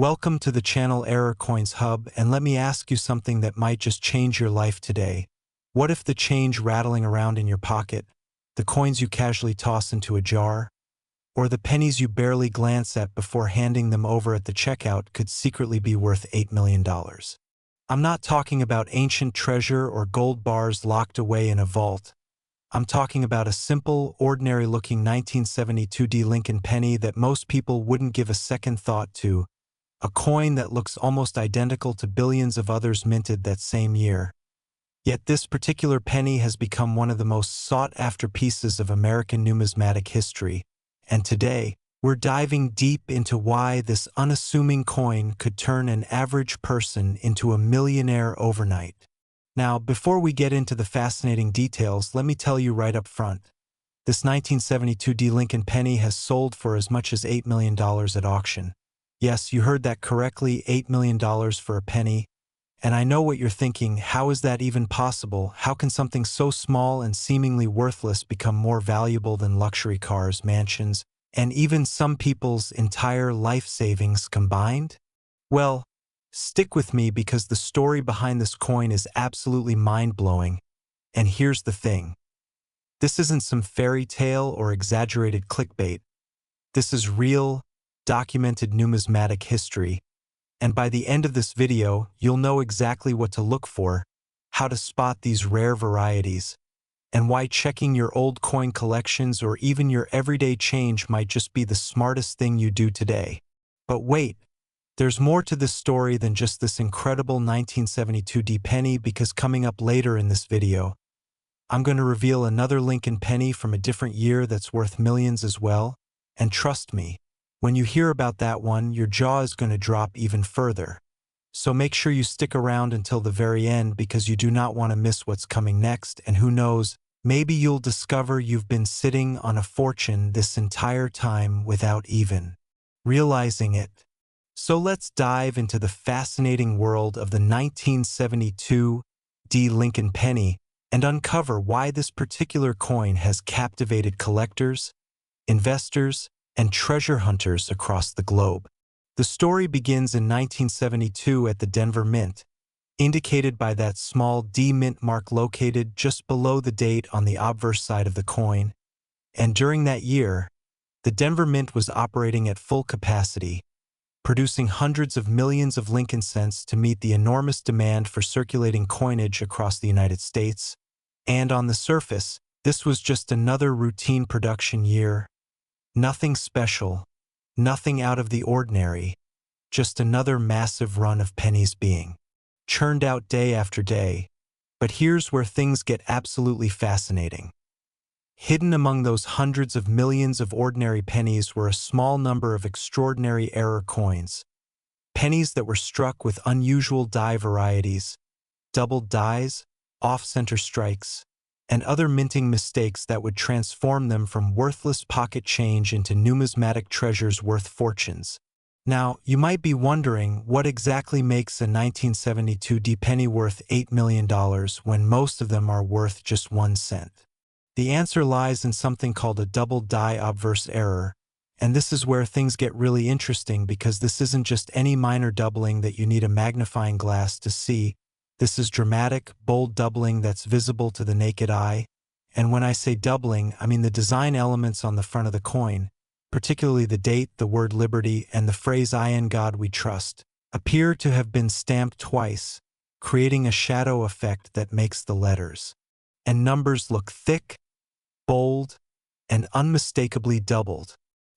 Welcome to the channel Error Coins Hub, and let me ask you something that might just change your life today. What if the change rattling around in your pocket, the coins you casually toss into a jar, or the pennies you barely glance at before handing them over at the checkout could secretly be worth $8 million? I'm not talking about ancient treasure or gold bars locked away in a vault. I'm talking about a simple, ordinary-looking 1972 D Lincoln penny that most people wouldn't give a second thought to. A coin that looks almost identical to billions of others minted that same year. Yet this particular penny has become one of the most sought-after pieces of American numismatic history, and today, we're diving deep into why this unassuming coin could turn an average person into a millionaire overnight. Now, before we get into the fascinating details, let me tell you right up front. This 1972 D Lincoln penny has sold for as much as $8 million at auction. Yes, you heard that correctly, $8 million for a penny. And I know what you're thinking, how is that even possible? How can something so small and seemingly worthless become more valuable than luxury cars, mansions, and even some people's entire life savings combined? Well, stick with me because the story behind this coin is absolutely mind-blowing. And here's the thing. This isn't some fairy tale or exaggerated clickbait. This is real, documented numismatic history, and by the end of this video, you'll know exactly what to look for, how to spot these rare varieties, and why checking your old coin collections or even your everyday change might just be the smartest thing you do today. But wait, there's more to this story than just this incredible 1972 D penny, because coming up later in this video, I'm going to reveal another Lincoln penny from a different year that's worth millions as well, and trust me, when you hear about that one, your jaw is going to drop even further. So make sure you stick around until the very end because you do not want to miss what's coming next, and who knows, maybe you'll discover you've been sitting on a fortune this entire time without even realizing it. So let's dive into the fascinating world of the 1972 D Lincoln penny and uncover why this particular coin has captivated collectors, investors, and treasure hunters across the globe. The story begins in 1972 at the Denver Mint, indicated by that small D mint mark located just below the date on the obverse side of the coin. And during that year, the Denver Mint was operating at full capacity, producing hundreds of millions of Lincoln cents to meet the enormous demand for circulating coinage across the United States. And on the surface, this was just another routine production year. Nothing special, nothing out of the ordinary, just another massive run of pennies being churned out day after day. But here's where things get absolutely fascinating. Hidden among those hundreds of millions of ordinary pennies were a small number of extraordinary error coins, pennies that were struck with unusual die varieties, doubled dies, off-center strikes, and other minting mistakes that would transform them from worthless pocket change into numismatic treasures worth fortunes. Now, you might be wondering what exactly makes a 1972 D penny worth $8 million when most of them are worth just 1 cent. The answer lies in something called a double die obverse error, and this is where things get really interesting because this isn't just any minor doubling that you need a magnifying glass to see. This is dramatic, bold doubling that's visible to the naked eye. And when I say doubling, I mean the design elements on the front of the coin, particularly the date, the word liberty, and the phrase "I in God we trust," appear to have been stamped twice, creating a shadow effect that makes the letters and numbers look thick, bold, and unmistakably doubled.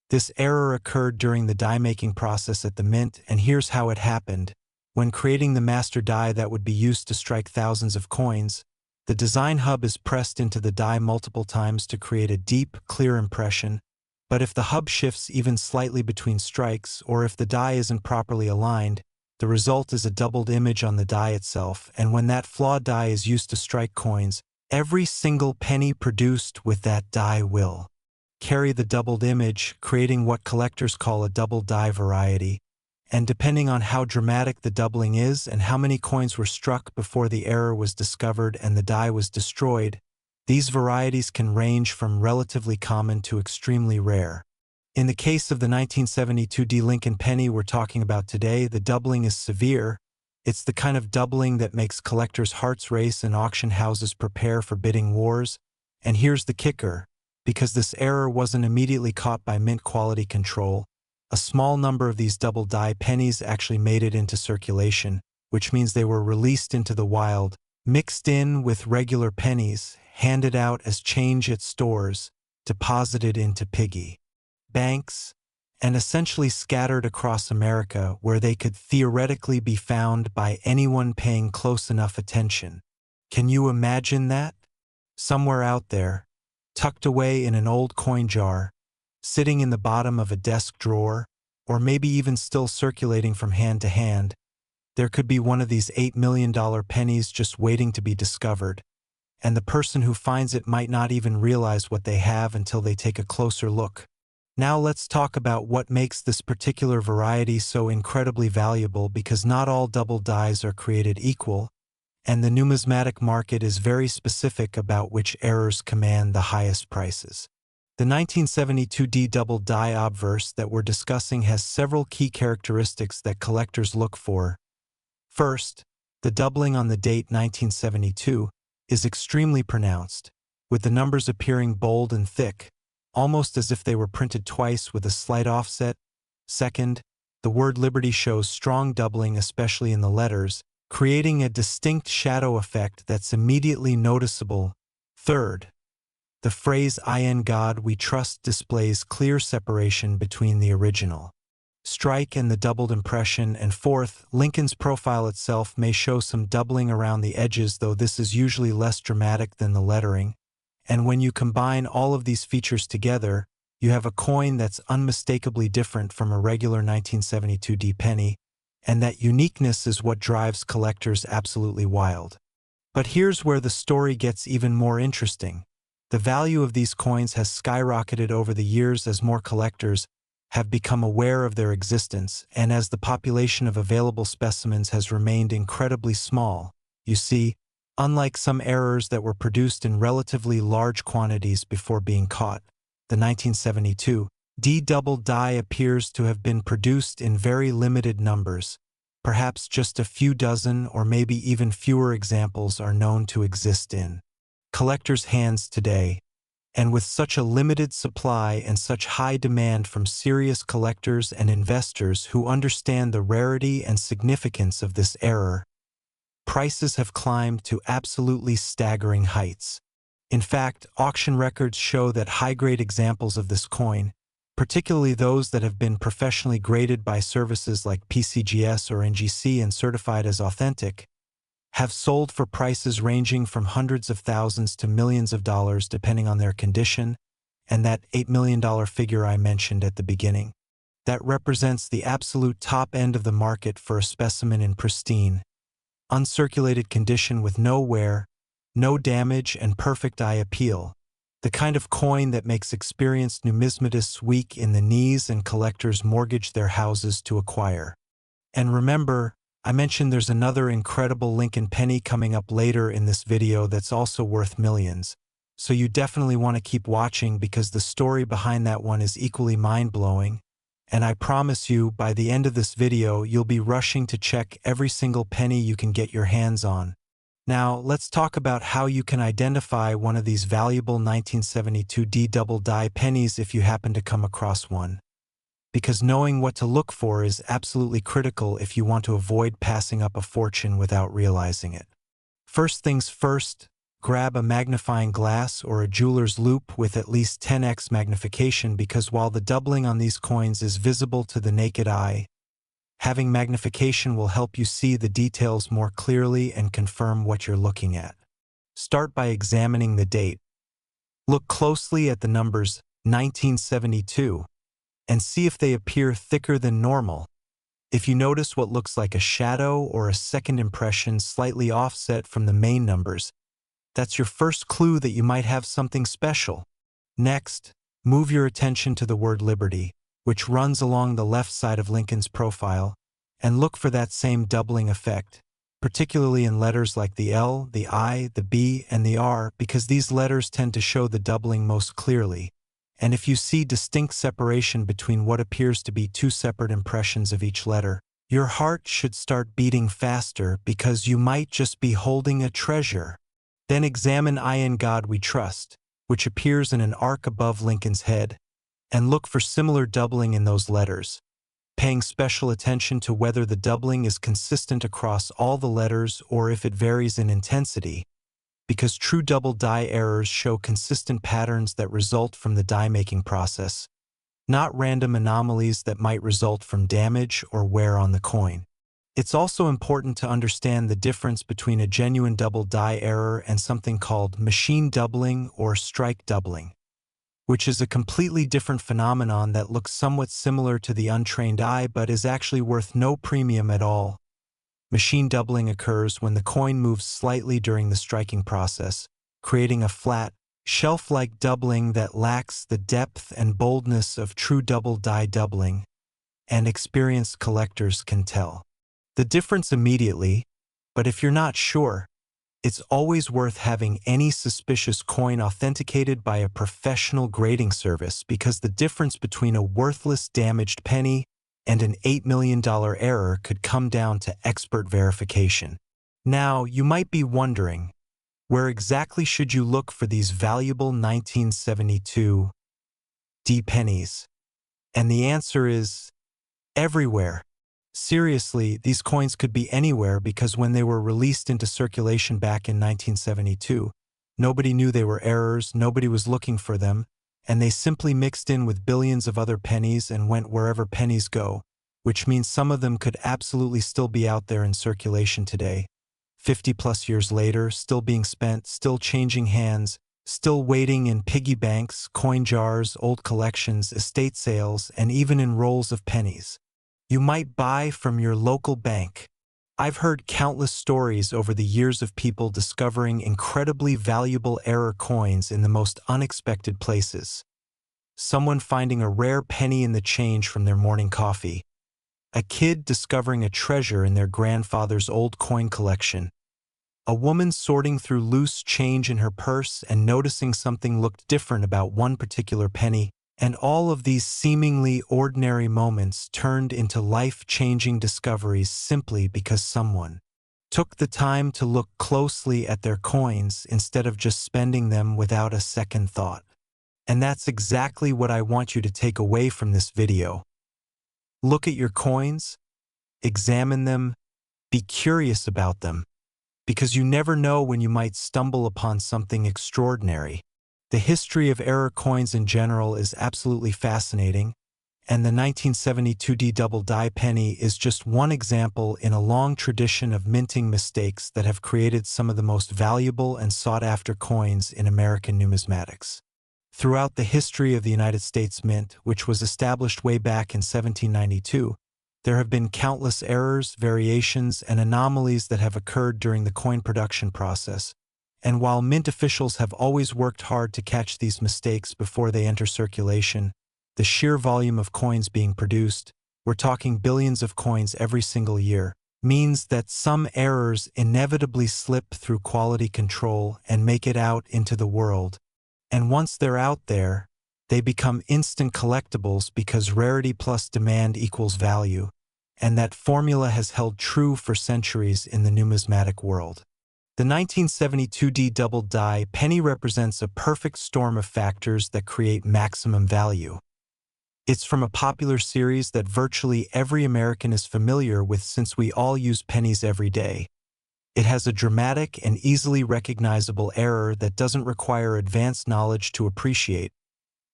This error occurred during the die-making process at the Mint, and here's how it happened. When creating the master die that would be used to strike thousands of coins, the design hub is pressed into the die multiple times to create a deep, clear impression. But if the hub shifts even slightly between strikes, or if the die isn't properly aligned, the result is a doubled image on the die itself, and when that flawed die is used to strike coins, every single penny produced with that die will carry the doubled image, creating what collectors call a double die variety. And depending on how dramatic the doubling is and how many coins were struck before the error was discovered and the die was destroyed, these varieties can range from relatively common to extremely rare. In the case of the 1972 D Lincoln penny we're talking about today, the doubling is severe. It's the kind of doubling that makes collectors' hearts race and auction houses prepare for bidding wars. And here's the kicker. Because this error wasn't immediately caught by mint quality control, a small number of these double-die pennies actually made it into circulation, which means they were released into the wild, mixed in with regular pennies, handed out as change at stores, deposited into piggy banks, and essentially scattered across America where they could theoretically be found by anyone paying close enough attention. Can you imagine that? Somewhere out there, tucked away in an old coin jar, sitting in the bottom of a desk drawer, or maybe even still circulating from hand to hand, there could be one of these $8 million pennies just waiting to be discovered, and the person who finds it might not even realize what they have until they take a closer look. Now let's talk about what makes this particular variety so incredibly valuable, because not all double dies are created equal, and the numismatic market is very specific about which errors command the highest prices. The 1972 D double die obverse that we're discussing has several key characteristics that collectors look for. First, the doubling on the date 1972 is extremely pronounced, with the numbers appearing bold and thick, almost as if they were printed twice with a slight offset. Second, the word Liberty shows strong doubling, especially in the letters, creating a distinct shadow effect that's immediately noticeable. Third, the phrase "In God We Trust" displays clear separation between the original strike and the doubled impression. And fourth, Lincoln's profile itself may show some doubling around the edges, though this is usually less dramatic than the lettering. And when you combine all of these features together, you have a coin that's unmistakably different from a regular 1972 D penny, and that uniqueness is what drives collectors absolutely wild. But here's where the story gets even more interesting. The value of these coins has skyrocketed over the years as more collectors have become aware of their existence, and as the population of available specimens has remained incredibly small. You see, unlike some errors that were produced in relatively large quantities before being caught, the 1972 D double die appears to have been produced in very limited numbers. Perhaps just a few dozen or maybe even fewer examples are known to exist in collectors' hands today. And with such a limited supply and such high demand from serious collectors and investors who understand the rarity and significance of this error, prices have climbed to absolutely staggering heights. In fact, auction records show that high-grade examples of this coin, particularly those that have been professionally graded by services like PCGS or NGC and certified as authentic, have sold for prices ranging from hundreds of thousands to millions of dollars depending on their condition, and that $8 million figure I mentioned at the beginning. That represents the absolute top end of the market for a specimen in pristine, uncirculated condition with no wear, no damage, and perfect eye appeal. The kind of coin that makes experienced numismatists weak in the knees and collectors mortgage their houses to acquire. And remember, I mentioned there's another incredible Lincoln penny coming up later in this video that's also worth millions. So you definitely want to keep watching, because the story behind that one is equally mind-blowing. And I promise you, by the end of this video, you'll be rushing to check every single penny you can get your hands on. Now, let's talk about how you can identify one of these valuable 1972 D double die pennies if you happen to come across one. Because knowing what to look for is absolutely critical if you want to avoid passing up a fortune without realizing it. First things first, grab a magnifying glass or a jeweler's loupe with at least 10x magnification, because while the doubling on these coins is visible to the naked eye, having magnification will help you see the details more clearly and confirm what you're looking at. Start by examining the date. Look closely at the numbers 1972 and see if they appear thicker than normal. If you notice what looks like a shadow or a second impression slightly offset from the main numbers, that's your first clue that you might have something special. Next, move your attention to the word Liberty, which runs along the left side of Lincoln's profile, and look for that same doubling effect, particularly in letters like the L, the I, the B, and the R, because these letters tend to show the doubling most clearly. And if you see distinct separation between what appears to be two separate impressions of each letter, your heart should start beating faster because you might just be holding a treasure. Then examine I in God We Trust, which appears in an arc above Lincoln's head, and look for similar doubling in those letters, paying special attention to whether the doubling is consistent across all the letters or if it varies in intensity, because true double die errors show consistent patterns that result from the die-making process, not random anomalies that might result from damage or wear on the coin. It's also important to understand the difference between a genuine double die error and something called machine doubling or strike doubling, which is a completely different phenomenon that looks somewhat similar to the untrained eye but is actually worth no premium at all. Machine doubling occurs when the coin moves slightly during the striking process, creating a flat, shelf-like doubling that lacks the depth and boldness of true double die doubling, and experienced collectors can tell the difference immediately, but if you're not sure, it's always worth having any suspicious coin authenticated by a professional grading service because the difference between a worthless damaged penny and an $8 million error could come down to expert verification. Now, you might be wondering, where exactly should you look for these valuable 1972 D pennies? And the answer is everywhere. Seriously, these coins could be anywhere because when they were released into circulation back in 1972, nobody knew they were errors, nobody was looking for them, and they simply mixed in with billions of other pennies and went wherever pennies go, which means some of them could absolutely still be out there in circulation today, 50-plus years later, still being spent, still changing hands, still waiting in piggy banks, coin jars, old collections, estate sales, and even in rolls of pennies you might buy from your local bank. I've heard countless stories over the years of people discovering incredibly valuable error coins in the most unexpected places. Someone finding a rare penny in the change from their morning coffee. A kid discovering a treasure in their grandfather's old coin collection. A woman sorting through loose change in her purse and noticing something looked different about one particular penny. And all of these seemingly ordinary moments turned into life-changing discoveries simply because someone took the time to look closely at their coins instead of just spending them without a second thought. And that's exactly what I want you to take away from this video. Look at your coins, examine them, be curious about them, because you never know when you might stumble upon something extraordinary. The history of error coins in general is absolutely fascinating, and the 1972 D double die penny is just one example in a long tradition of minting mistakes that have created some of the most valuable and sought-after coins in American numismatics. Throughout the history of the United States Mint, which was established way back in 1792, there have been countless errors, variations, and anomalies that have occurred during the coin production process. And while mint officials have always worked hard to catch these mistakes before they enter circulation, the sheer volume of coins being produced, we're talking billions of coins every single year, means that some errors inevitably slip through quality control and make it out into the world. And once they're out there, they become instant collectibles because rarity plus demand equals value, and that formula has held true for centuries in the numismatic world. The 1972 D double die penny represents a perfect storm of factors that create maximum value. It's from a popular series that virtually every American is familiar with since we all use pennies every day. It has a dramatic and easily recognizable error that doesn't require advanced knowledge to appreciate.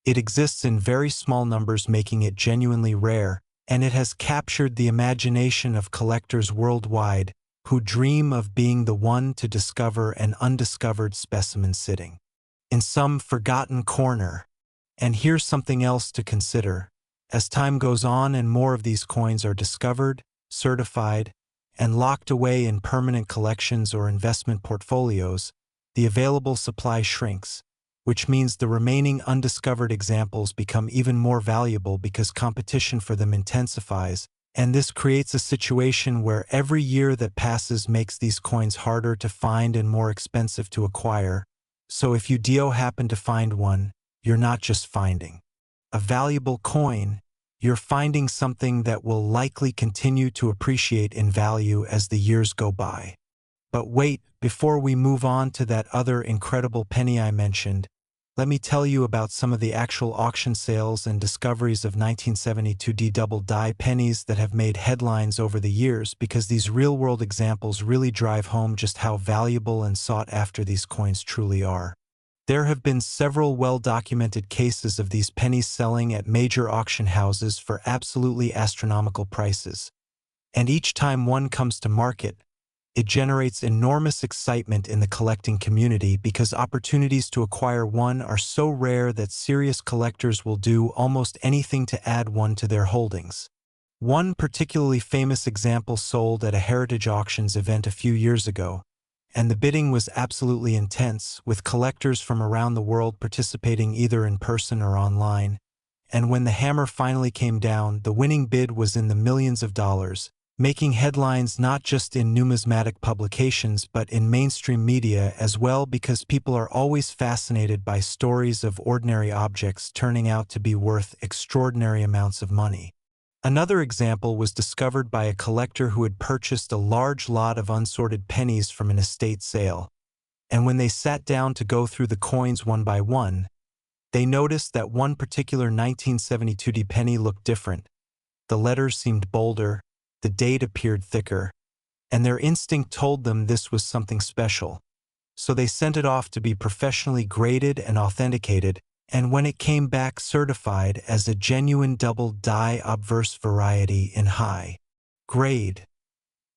It exists in very small numbers, making it genuinely rare, and it has captured the imagination of collectors worldwide who dream of being the one to discover an undiscovered specimen sitting in some forgotten corner. And here's something else to consider. As time goes on and more of these coins are discovered, certified, and locked away in permanent collections or investment portfolios, the available supply shrinks, which means the remaining undiscovered examples become even more valuable because competition for them intensifies. And this creates a situation where every year that passes makes these coins harder to find and more expensive to acquire. So if you happen to find one, you're not just finding a valuable coin, you're finding something that will likely continue to appreciate in value as the years go by. But wait, before we move on to that other incredible penny I mentioned, let me tell you about some of the actual auction sales and discoveries of 1972 double die pennies that have made headlines over the years, because these real-world examples really drive home just how valuable and sought after these coins truly are. There have been several well-documented cases of these pennies selling at major auction houses for absolutely astronomical prices. And each time one comes to market, it generates enormous excitement in the collecting community, because opportunities to acquire one are so rare that serious collectors will do almost anything to add one to their holdings. One particularly famous example sold at a Heritage Auctions event a few years ago, and the bidding was absolutely intense, with collectors from around the world participating either in person or online. And when the hammer finally came down, the winning bid was in the millions of dollars, making headlines not just in numismatic publications but in mainstream media as well, because people are always fascinated by stories of ordinary objects turning out to be worth extraordinary amounts of money. Another example was discovered by a collector who had purchased a large lot of unsorted pennies from an estate sale, and when they sat down to go through the coins one by one, they noticed that one particular 1972 penny looked different. The letters seemed bolder, the date appeared thicker, and their instinct told them this was something special. So they sent it off to be professionally graded and authenticated, and when it came back certified as a genuine double die obverse variety in high grade,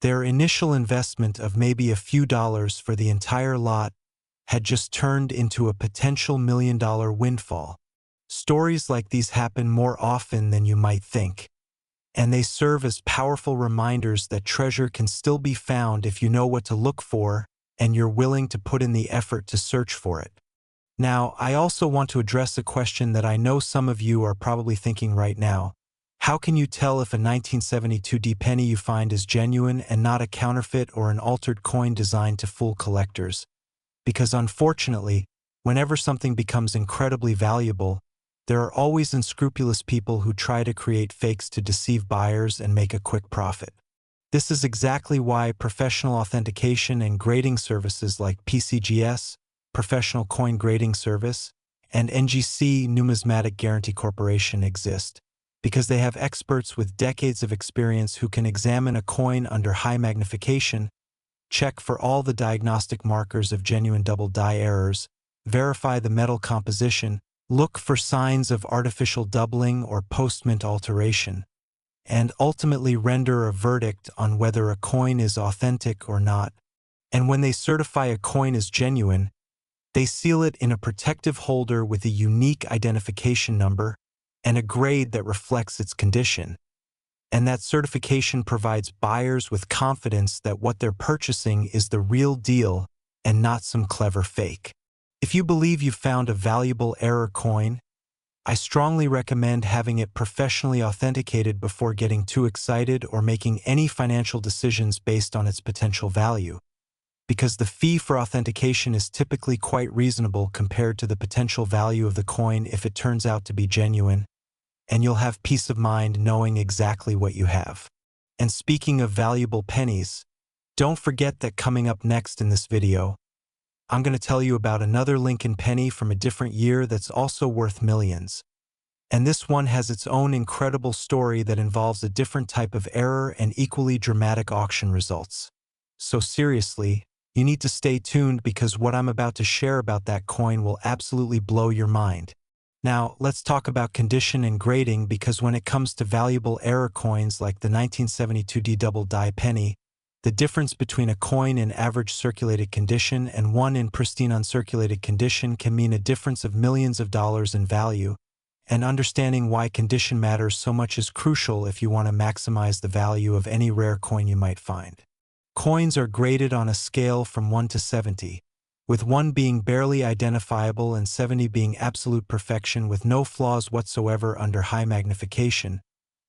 their initial investment of maybe a few dollars for the entire lot had just turned into a potential million-dollar windfall. Stories like these happen more often than you might think, and they serve as powerful reminders that treasure can still be found if you know what to look for and you're willing to put in the effort to search for it. Now, I also want to address a question that I know some of you are probably thinking right now. How can you tell if a 1972 penny you find is genuine and not a counterfeit or an altered coin designed to fool collectors? Because unfortunately, whenever something becomes incredibly valuable, there are always unscrupulous people who try to create fakes to deceive buyers and make a quick profit. This is exactly why professional authentication and grading services like PCGS, Professional Coin Grading Service, and NGC Numismatic Guarantee Corporation exist, because they have experts with decades of experience who can examine a coin under high magnification, check for all the diagnostic markers of genuine double die errors, verify the metal composition, look for signs of artificial doubling or post-mint alteration, and ultimately render a verdict on whether a coin is authentic or not. And when they certify a coin as genuine, they seal it in a protective holder with a unique identification number and a grade that reflects its condition. And that certification provides buyers with confidence that what they're purchasing is the real deal and not some clever fake. If you believe you've found a valuable error coin, I strongly recommend having it professionally authenticated before getting too excited or making any financial decisions based on its potential value, because the fee for authentication is typically quite reasonable compared to the potential value of the coin if it turns out to be genuine, and you'll have peace of mind knowing exactly what you have. And speaking of valuable pennies, don't forget that coming up next in this video, I'm going to tell you about another Lincoln penny from a different year that's also worth millions. And this one has its own incredible story that involves a different type of error and equally dramatic auction results. So seriously, you need to stay tuned, because what I'm about to share about that coin will absolutely blow your mind. Now, let's talk about condition and grading, because when it comes to valuable error coins like the 1972 double die penny, the difference between a coin in average circulated condition and one in pristine uncirculated condition can mean a difference of millions of dollars in value, and understanding why condition matters so much is crucial if you want to maximize the value of any rare coin you might find. Coins are graded on a scale from 1 to 70, with 1 being barely identifiable and 70 being absolute perfection with no flaws whatsoever under high magnification,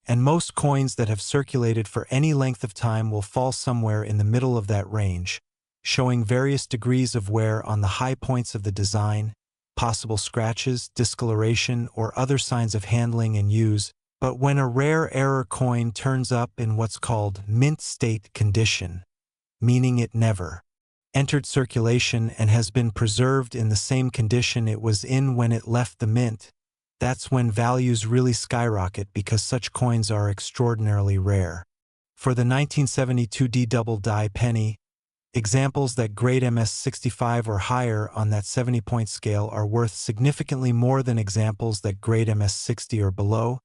and most coins that have circulated for any length of time will fall somewhere in the middle of that range, showing various degrees of wear on the high points of the design, possible scratches, discoloration, or other signs of handling and use. But when a rare error coin turns up in what's called mint state condition, meaning it never entered circulation and has been preserved in the same condition it was in when it left the mint, that's when values really skyrocket because such coins are extraordinarily rare. For the 1972 D double die penny, examples that grade MS65 or higher on that 70-point scale are worth significantly more than examples that grade MS60 or below,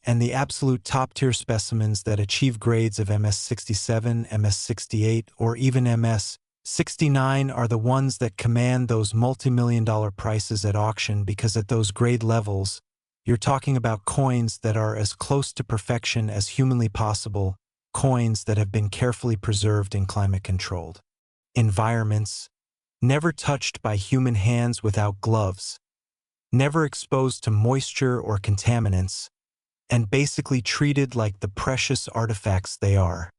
and the absolute top-tier specimens that achieve grades of MS67, MS68, or even MS69 are the ones that command those multi-million-dollar prices at auction because at those grade levels, you're talking about coins that are as close to perfection as humanly possible, coins that have been carefully preserved and climate-controlled environments, never touched by human hands without gloves, never exposed to moisture or contaminants, and basically treated like the precious artifacts they are.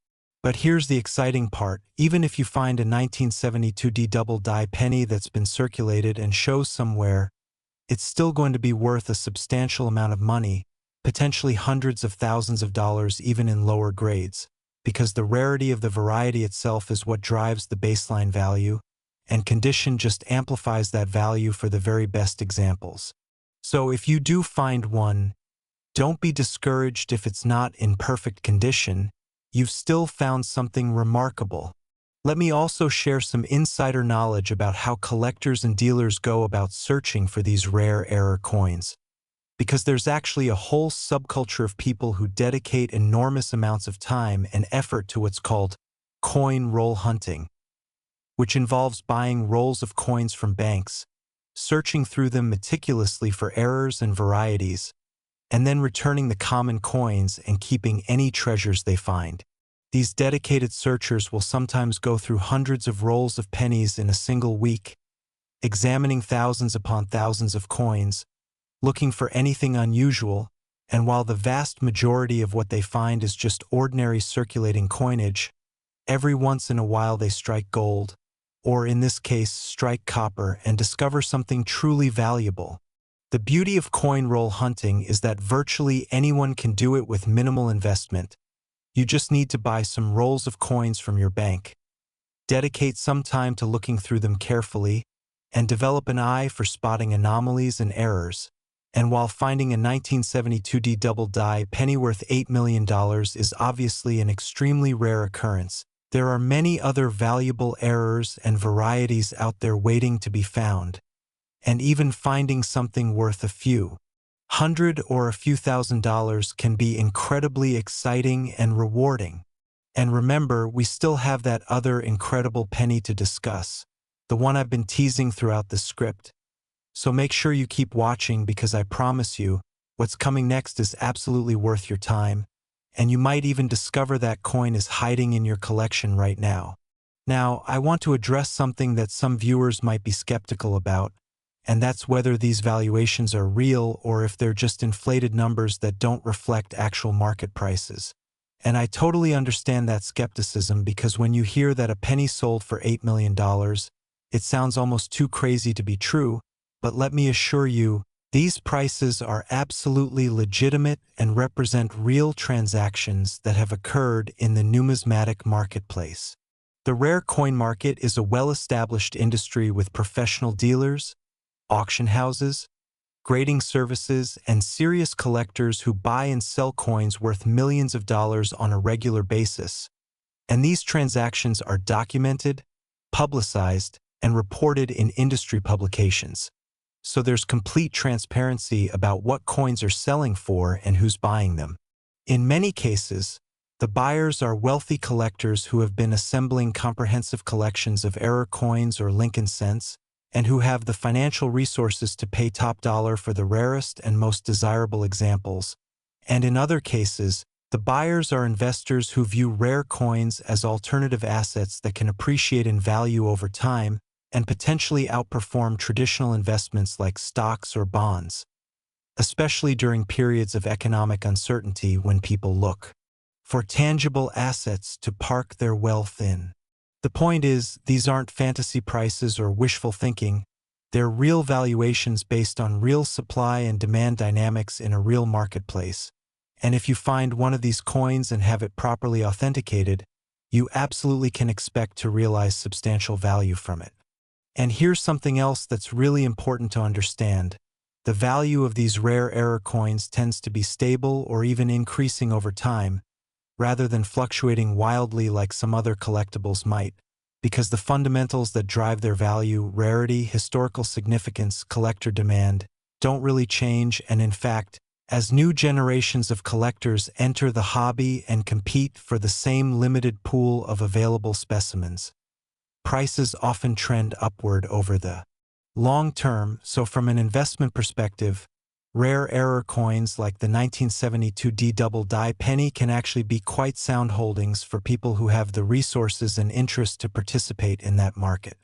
But here's the exciting part. Even if you find a 1972 D double die penny that's been circulated and shows somewhere, it's still going to be worth a substantial amount of money, potentially hundreds of thousands of dollars even in lower grades, because the rarity of the variety itself is what drives the baseline value, and condition just amplifies that value for the very best examples. So if you do find one, don't be discouraged if it's not in perfect condition. You've still found something remarkable. Let me also share some insider knowledge about how collectors and dealers go about searching for these rare error coins. Because there's actually a whole subculture of people who dedicate enormous amounts of time and effort to what's called coin roll hunting, which involves buying rolls of coins from banks, searching through them meticulously for errors and varieties, and then returning the common coins and keeping any treasures they find. These dedicated searchers will sometimes go through hundreds of rolls of pennies in a single week, examining thousands upon thousands of coins, looking for anything unusual, and while the vast majority of what they find is just ordinary circulating coinage, every once in a while they strike gold, or in this case strike copper, and discover something truly valuable. The beauty of coin roll hunting is that virtually anyone can do it with minimal investment. You just need to buy some rolls of coins from your bank, dedicate some time to looking through them carefully, and develop an eye for spotting anomalies and errors. And while finding a 1972 D double die penny worth $8 million is obviously an extremely rare occurrence, there are many other valuable errors and varieties out there waiting to be found. And even finding something worth a few hundred or a few $1,000s can be incredibly exciting and rewarding. And remember, we still have that other incredible penny to discuss, the one I've been teasing throughout the script. So make sure you keep watching because I promise you, what's coming next is absolutely worth your time, and you might even discover that coin is hiding in your collection right now. Now, I want to address something that some viewers might be skeptical about, and that's whether these valuations are real or if they're just inflated numbers that don't reflect actual market prices. And I totally understand that skepticism because when you hear that a penny sold for $8 million, it sounds almost too crazy to be true. But let me assure you, these prices are absolutely legitimate and represent real transactions that have occurred in the numismatic marketplace. The rare coin market is a well-established industry with professional dealers, auction houses, grading services, and serious collectors who buy and sell coins worth millions of dollars on a regular basis. And these transactions are documented, publicized, and reported in industry publications. So there's complete transparency about what coins are selling for and who's buying them. In many cases, the buyers are wealthy collectors who have been assembling comprehensive collections of error coins or Lincoln cents, and who have the financial resources to pay top dollar for the rarest and most desirable examples. And in other cases, the buyers are investors who view rare coins as alternative assets that can appreciate in value over time and potentially outperform traditional investments like stocks or bonds, especially during periods of economic uncertainty when people look for tangible assets to park their wealth in. The point is, these aren't fantasy prices or wishful thinking. They're real valuations based on real supply and demand dynamics in a real marketplace. And if you find one of these coins and have it properly authenticated, you absolutely can expect to realize substantial value from it. And here's something else that's really important to understand. The value of these rare error coins tends to be stable or even increasing over time, rather than fluctuating wildly like some other collectibles might, because the fundamentals that drive their value, rarity, historical significance, collector demand, don't really change, and in fact, as new generations of collectors enter the hobby and compete for the same limited pool of available specimens, prices often trend upward over the long term. So from an investment perspective, rare error coins like the 1972 D double die penny can actually be quite sound holdings for people who have the resources and interest to participate in that market.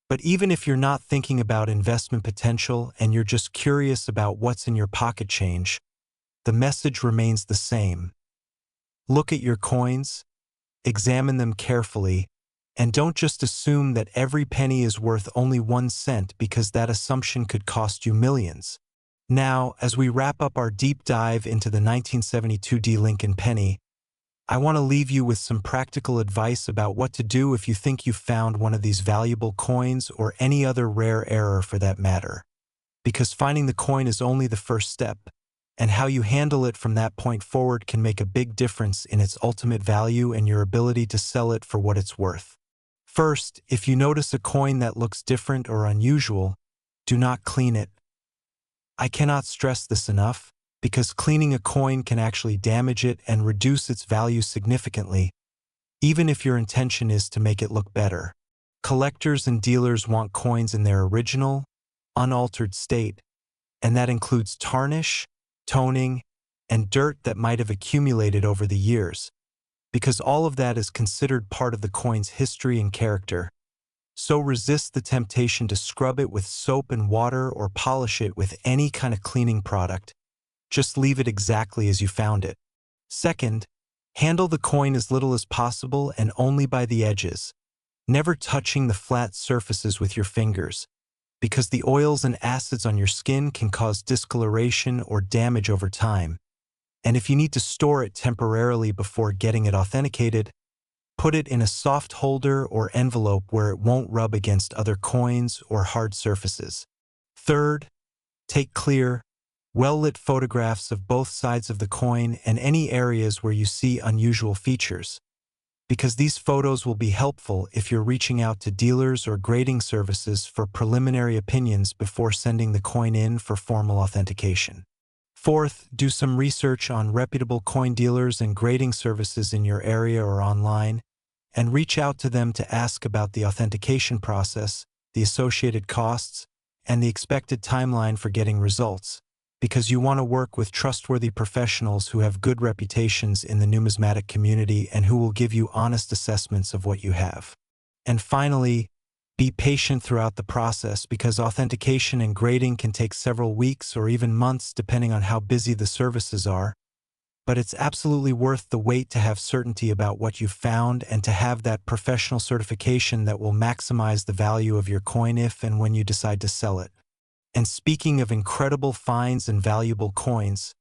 But even if you're not thinking about investment potential and you're just curious about what's in your pocket change, the message remains the same. Look at your coins, examine them carefully, and don't just assume that every penny is worth only 1 cent, because that assumption could cost you millions. Now, as we wrap up our deep dive into the 1972 D Lincoln penny, I want to leave you with some practical advice about what to do if you think you've found one of these valuable coins, or any other rare error for that matter. Because finding the coin is only the first step, and how you handle it from that point forward can make a big difference in its ultimate value and your ability to sell it for what it's worth. First, if you notice a coin that looks different or unusual, do not clean it. I cannot stress this enough, because cleaning a coin can actually damage it and reduce its value significantly, even if your intention is to make it look better. Collectors and dealers want coins in their original, unaltered state, and that includes tarnish, toning, and dirt that might have accumulated over the years, because all of that is considered part of the coin's history and character. So resist the temptation to scrub it with soap and water or polish it with any kind of cleaning product. Just leave it exactly as you found it. Second, handle the coin as little as possible and only by the edges, never touching the flat surfaces with your fingers, because the oils and acids on your skin can cause discoloration or damage over time. And if you need to store it temporarily before getting it authenticated, put it in a soft holder or envelope where it won't rub against other coins or hard surfaces. Third, take clear, well-lit photographs of both sides of the coin and any areas where you see unusual features, because these photos will be helpful if you're reaching out to dealers or grading services for preliminary opinions before sending the coin in for formal authentication. Fourth, do some research on reputable coin dealers and grading services in your area or online, and reach out to them to ask about the authentication process, the associated costs, and the expected timeline for getting results, because you want to work with trustworthy professionals who have good reputations in the numismatic community and who will give you honest assessments of what you have. And finally, be patient throughout the process, because authentication and grading can take several weeks or even months depending on how busy the services are. But it's absolutely worth the wait to have certainty about what you've found and to have that professional certification that will maximize the value of your coin if and when you decide to sell it. And speaking of incredible finds and valuable coins,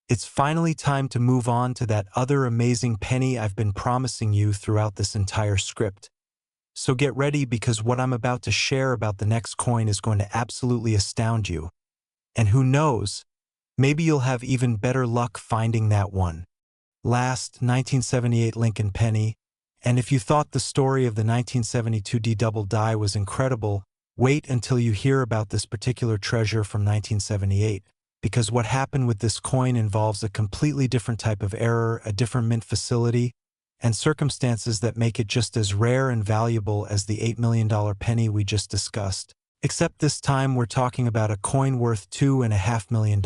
it's finally time to move on to that other amazing penny I've been promising you throughout this entire script. So get ready, because what I'm about to share about the next coin is going to absolutely astound you. And who knows, maybe you'll have even better luck finding that one. Last, 1978 Lincoln penny. And if you thought the story of the 1972 D double die was incredible, wait until you hear about this particular treasure from 1978, because what happened with this coin involves a completely different type of error, a different mint facility, and circumstances that make it just as rare and valuable as the $8 million penny we just discussed. Except this time we're talking about a coin worth $2.5 million.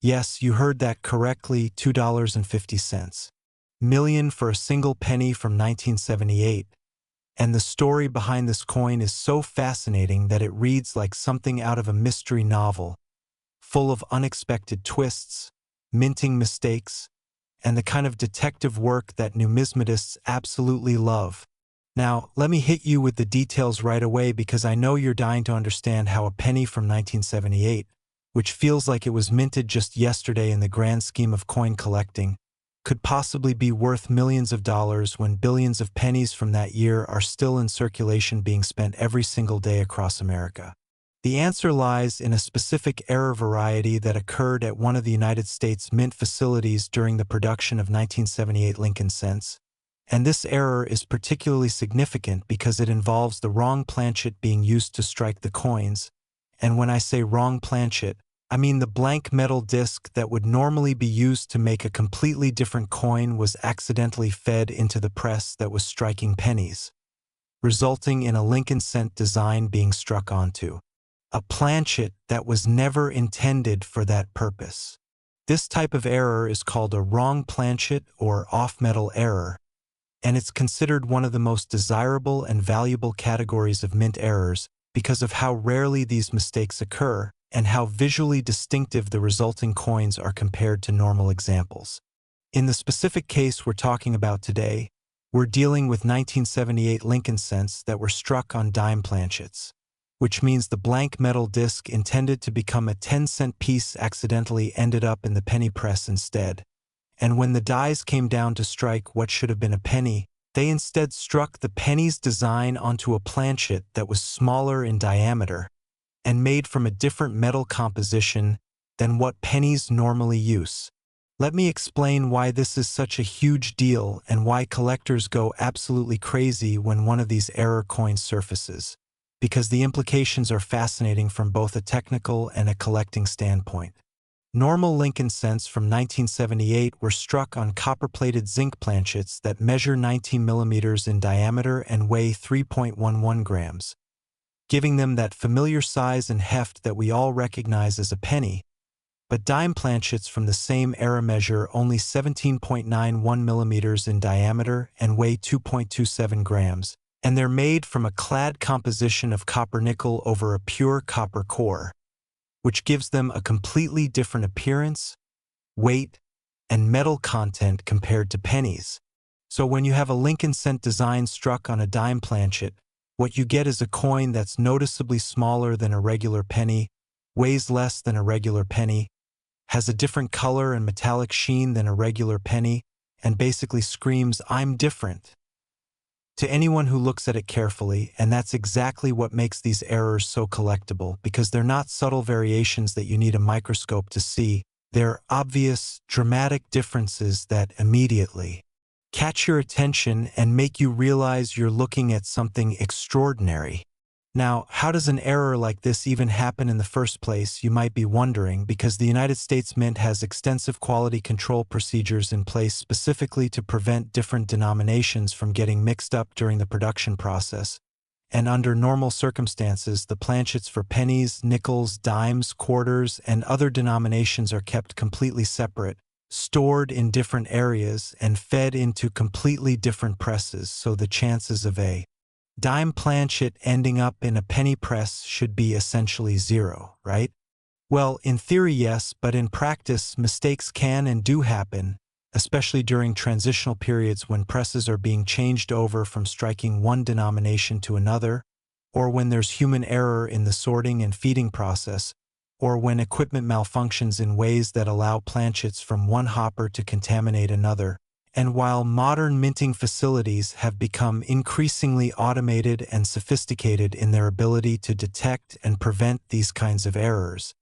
Yes, you heard that correctly, $2.50. Million for a single penny from 1978. And the story behind this coin is so fascinating that it reads like something out of a mystery novel, full of unexpected twists, minting mistakes, and the kind of detective work that numismatists absolutely love. Now, let me hit you with the details right away because I know you're dying to understand how a penny from 1978, which feels like it was minted just yesterday in the grand scheme of coin collecting, could possibly be worth millions of dollars when billions of pennies from that year are still in circulation being spent every single day across America. The answer lies in a specific error variety that occurred at one of the United States Mint facilities during the production of 1978 Lincoln cents. And this error is particularly significant because it involves the wrong planchet being used to strike the coins. And when I say wrong planchet, I mean the blank metal disc that would normally be used to make a completely different coin was accidentally fed into the press that was striking pennies, resulting in a Lincoln cent design being struck onto a planchet that was never intended for that purpose. This type of error is called a wrong planchet or off-metal error, and it's considered one of the most desirable and valuable categories of mint errors because of how rarely these mistakes occur and how visually distinctive the resulting coins are compared to normal examples. In the specific case we're talking about today, we're dealing with 1978 Lincoln cents that were struck on dime planchets, which means the blank metal disc intended to become a 10-cent piece accidentally ended up in the penny press instead. And when the dies came down to strike what should have been a penny, they instead struck the penny's design onto a planchet that was smaller in diameter and made from a different metal composition than what pennies normally use. Let me explain why this is such a huge deal and why collectors go absolutely crazy when one of these error coins surfaces, because the implications are fascinating from both a technical and a collecting standpoint. Normal Lincoln cents from 1978 were struck on copper-plated zinc planchets that measure 19 millimeters in diameter and weigh 3.11 grams, giving them that familiar size and heft that we all recognize as a penny. But dime planchets from the same era measure only 17.91 millimeters in diameter and weigh 2.27 grams, and they're made from a clad composition of copper-nickel over a pure copper core, which gives them a completely different appearance, weight, and metal content compared to pennies. So when you have a Lincoln cent design struck on a dime planchet, what you get is a coin that's noticeably smaller than a regular penny, weighs less than a regular penny, has a different color and metallic sheen than a regular penny, and basically screams, "I'm different," to anyone who looks at it carefully. And that's exactly what makes these errors so collectible, because they're not subtle variations that you need a microscope to see. They're obvious, dramatic differences that immediately catch your attention and make you realize you're looking at something extraordinary. Now, how does an error like this even happen in the first place, you might be wondering, because the United States Mint has extensive quality control procedures in place specifically to prevent different denominations from getting mixed up during the production process. And under normal circumstances, the planchets for pennies, nickels, dimes, quarters, and other denominations are kept completely separate, stored in different areas, and fed into completely different presses, so the chances of a dime planchet ending up in a penny press should be essentially zero, right? Well, in theory, yes, but in practice, mistakes can and do happen, especially during transitional periods when presses are being changed over from striking one denomination to another, or when there's human error in the sorting and feeding process, or when equipment malfunctions in ways that allow planchets from one hopper to contaminate another. And while modern minting facilities have become increasingly automated and sophisticated in their ability to detect and prevent these kinds of errors,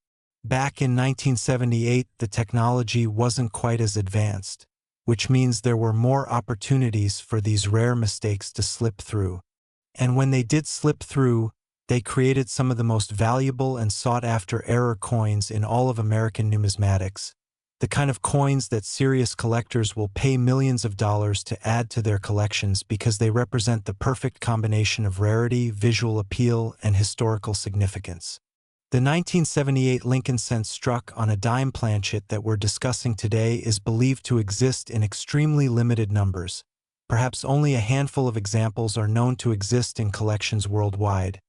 back in 1978 the technology wasn't quite as advanced, which means there were more opportunities for these rare mistakes to slip through. And when they did slip through, they created some of the most valuable and sought-after error coins in all of American numismatics, the kind of coins that serious collectors will pay millions of dollars to add to their collections because they represent the perfect combination of rarity, visual appeal, and historical significance. The 1978 Lincoln cent struck on a dime planchet that we're discussing today is believed to exist in extremely limited numbers. Perhaps only a handful of examples are known to exist in collections worldwide,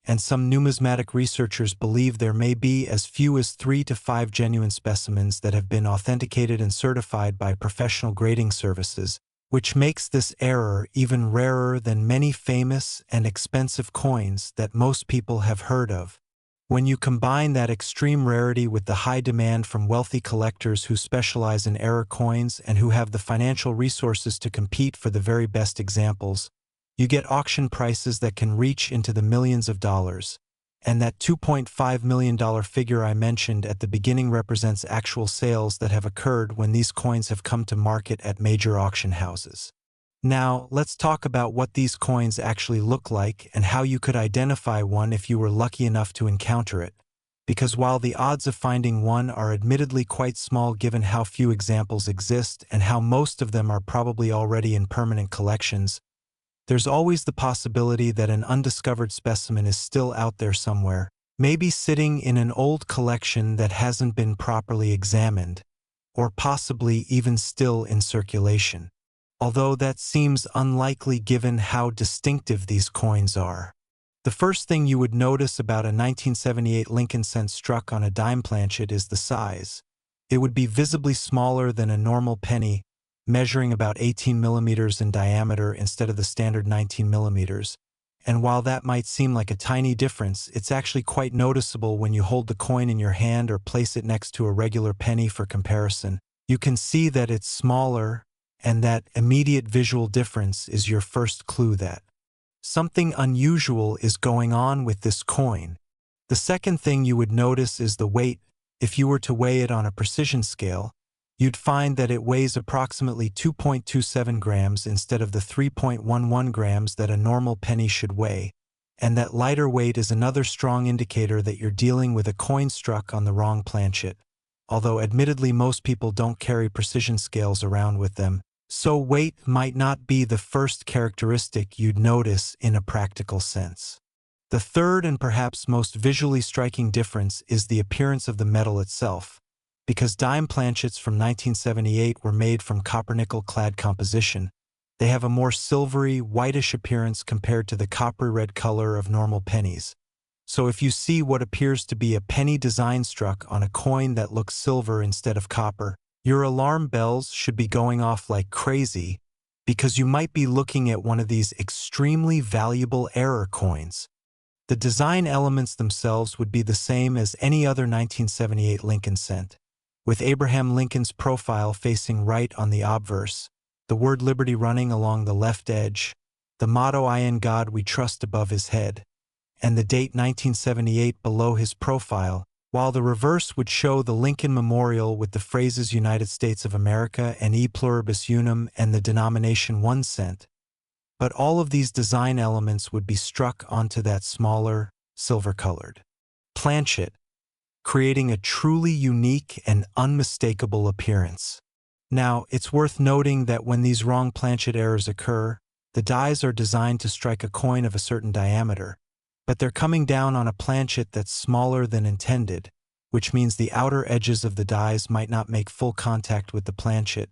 and some numismatic researchers believe there may be as few as 3 to 5 genuine specimens that have been authenticated and certified by professional grading services, which makes this error even rarer than many famous and expensive coins that most people have heard of. When you combine that extreme rarity with the high demand from wealthy collectors who specialize in error coins and who have the financial resources to compete for the very best examples, you get auction prices that can reach into the millions of dollars. And that $2.5 million figure I mentioned at the beginning represents actual sales that have occurred when these coins have come to market at major auction houses. Now, let's talk about what these coins actually look like and how you could identify one if you were lucky enough to encounter it. Because while the odds of finding one are admittedly quite small given how few examples exist and how most of them are probably already in permanent collections, there's always the possibility that an undiscovered specimen is still out there somewhere, maybe sitting in an old collection that hasn't been properly examined, or possibly even still in circulation. Although that seems unlikely given how distinctive these coins are. The first thing you would notice about a 1978 Lincoln cent struck on a dime planchet is the size. It would be visibly smaller than a normal penny, measuring about 18 millimeters in diameter instead of the standard 19 millimeters. And while that might seem like a tiny difference, it's actually quite noticeable when you hold the coin in your hand or place it next to a regular penny for comparison. You can see that it's smaller, and that immediate visual difference is your first clue that something unusual is going on with this coin. The second thing you would notice is the weight. If you were to weigh it on a precision scale, you'd find that it weighs approximately 2.27 grams instead of the 3.11 grams that a normal penny should weigh, and that lighter weight is another strong indicator that you're dealing with a coin struck on the wrong planchet. Although admittedly most people don't carry precision scales around with them, so weight might not be the first characteristic you'd notice in a practical sense. The third and perhaps most visually striking difference is the appearance of the metal itself. Because dime planchets from 1978 were made from copper-nickel clad composition, they have a more silvery, whitish appearance compared to the copper-red color of normal pennies. So if you see what appears to be a penny design struck on a coin that looks silver instead of copper, your alarm bells should be going off like crazy, because you might be looking at one of these extremely valuable error coins. The design elements themselves would be the same as any other 1978 Lincoln cent, with Abraham Lincoln's profile facing right on the obverse, the word liberty running along the left edge, the motto "I in God we trust" above his head, and the date 1978 below his profile, while the reverse would show the Lincoln Memorial with the phrases United States of America and E pluribus unum and the denomination 1 cent. But all of these design elements would be struck onto that smaller, silver-colored planchet, creating a truly unique and unmistakable appearance. Now, it's worth noting that when these wrong planchet errors occur, the dies are designed to strike a coin of a certain diameter, but they're coming down on a planchet that's smaller than intended, which means the outer edges of the dies might not make full contact with the planchet,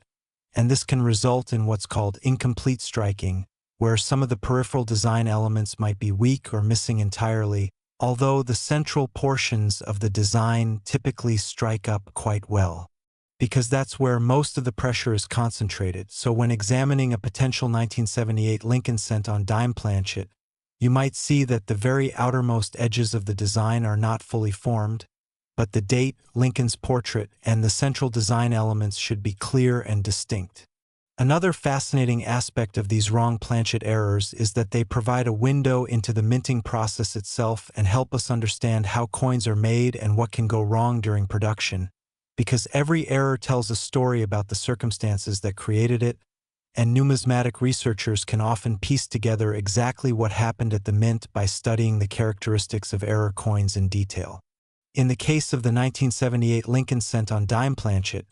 and this can result in what's called incomplete striking, where some of the peripheral design elements might be weak or missing entirely, although the central portions of the design typically strike up quite well. Because that's where most of the pressure is concentrated, so when examining a potential 1978 Lincoln cent on dime planchet, you might see that the very outermost edges of the design are not fully formed, but the date, Lincoln's portrait, and the central design elements should be clear and distinct. Another fascinating aspect of these wrong planchet errors is that they provide a window into the minting process itself and help us understand how coins are made and what can go wrong during production, because every error tells a story about the circumstances that created it, and numismatic researchers can often piece together exactly what happened at the mint by studying the characteristics of error coins in detail. In the case of the 1978 Lincoln cent on dime planchet,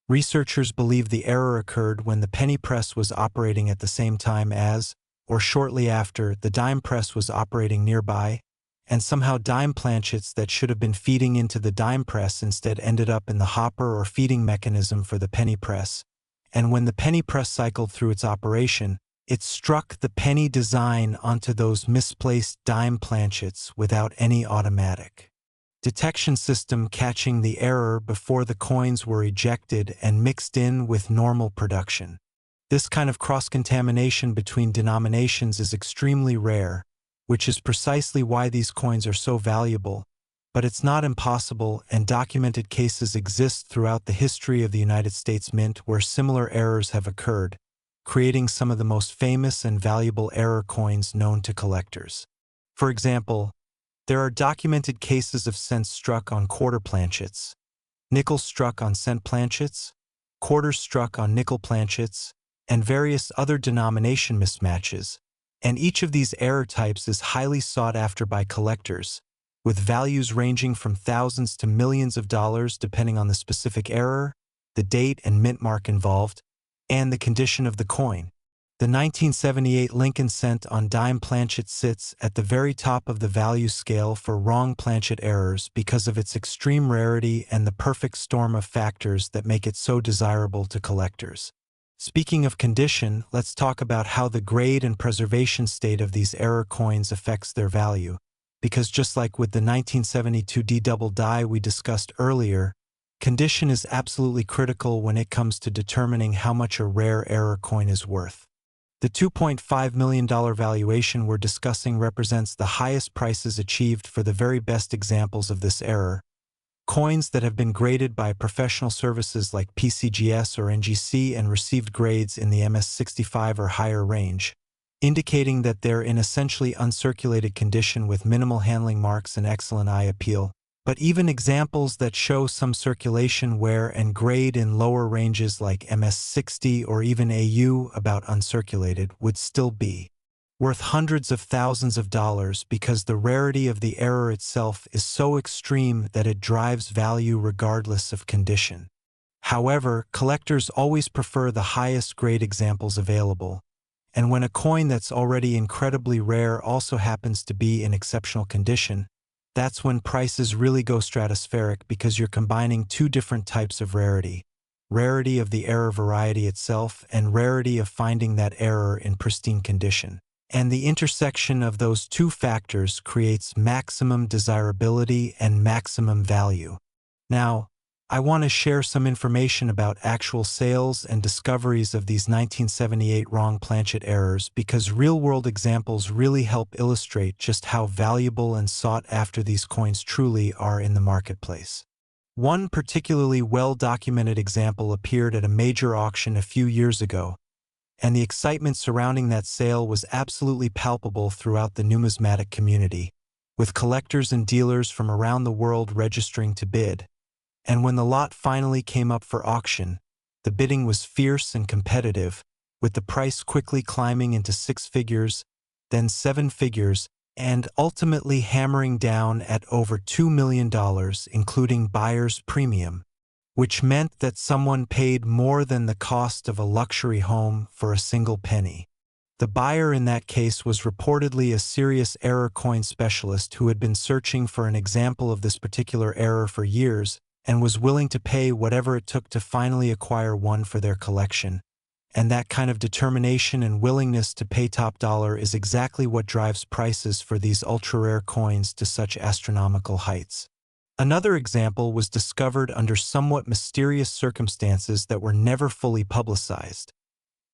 researchers believe the error occurred when the penny press was operating at the same time as, or shortly after, the dime press was operating nearby, and somehow dime planchets that should have been feeding into the dime press instead ended up in the hopper or feeding mechanism for the penny press. And when the penny press cycled through its operation, it struck the penny design onto those misplaced dime planchets without any automatic detection system catching the error before the coins were ejected and mixed in with normal production. This kind of cross-contamination between denominations is extremely rare, which is precisely why these coins are so valuable, but it's not impossible, and documented cases exist throughout the history of the United States Mint where similar errors have occurred, creating some of the most famous and valuable error coins known to collectors. For example, there are documented cases of cents struck on quarter planchets, nickels struck on cent planchets, quarters struck on nickel planchets, and various other denomination mismatches, and each of these error types is highly sought after by collectors, with values ranging from thousands to millions of dollars depending on the specific error, the date and mint mark involved, and the condition of the coin. The 1978 Lincoln cent on dime planchet sits at the very top of the value scale for wrong planchet errors because of its extreme rarity and the perfect storm of factors that make it so desirable to collectors. Speaking of condition, let's talk about how the grade and preservation state of these error coins affects their value, because just like with the 1972 D double die we discussed earlier, condition is absolutely critical when it comes to determining how much a rare error coin is worth. The $2.5 million valuation we're discussing represents the highest prices achieved for the very best examples of this error, coins that have been graded by professional services like PCGS or NGC and received grades in the MS65 or higher range, indicating that they're in essentially uncirculated condition with minimal handling marks and excellent eye appeal. But even examples that show some circulation wear and grade in lower ranges like MS60 or even AU about uncirculated would still be worth hundreds of thousands of dollars because the rarity of the error itself is so extreme that it drives value regardless of condition. However, collectors always prefer the highest grade examples available, and when a coin that's already incredibly rare also happens to be in exceptional condition, that's when prices really go stratospheric because you're combining two different types of rarity: rarity of the error variety itself and rarity of finding that error in pristine condition. And the intersection of those two factors creates maximum desirability and maximum value. Now, I want to share some information about actual sales and discoveries of these 1978 wrong planchet errors because real-world examples really help illustrate just how valuable and sought after these coins truly are in the marketplace. One particularly well-documented example appeared at a major auction a few years ago, and the excitement surrounding that sale was absolutely palpable throughout the numismatic community, with collectors and dealers from around the world registering to bid. And when the lot finally came up for auction, the bidding was fierce and competitive, with the price quickly climbing into six figures, then seven figures, and ultimately hammering down at over $2 million, including buyer's premium, which meant that someone paid more than the cost of a luxury home for a single penny. The buyer in that case was reportedly a serious error coin specialist who had been searching for an example of this particular error for years and was willing to pay whatever it took to finally acquire one for their collection. And that kind of determination and willingness to pay top dollar is exactly what drives prices for these ultra-rare coins to such astronomical heights. Another example was discovered under somewhat mysterious circumstances that were never fully publicized.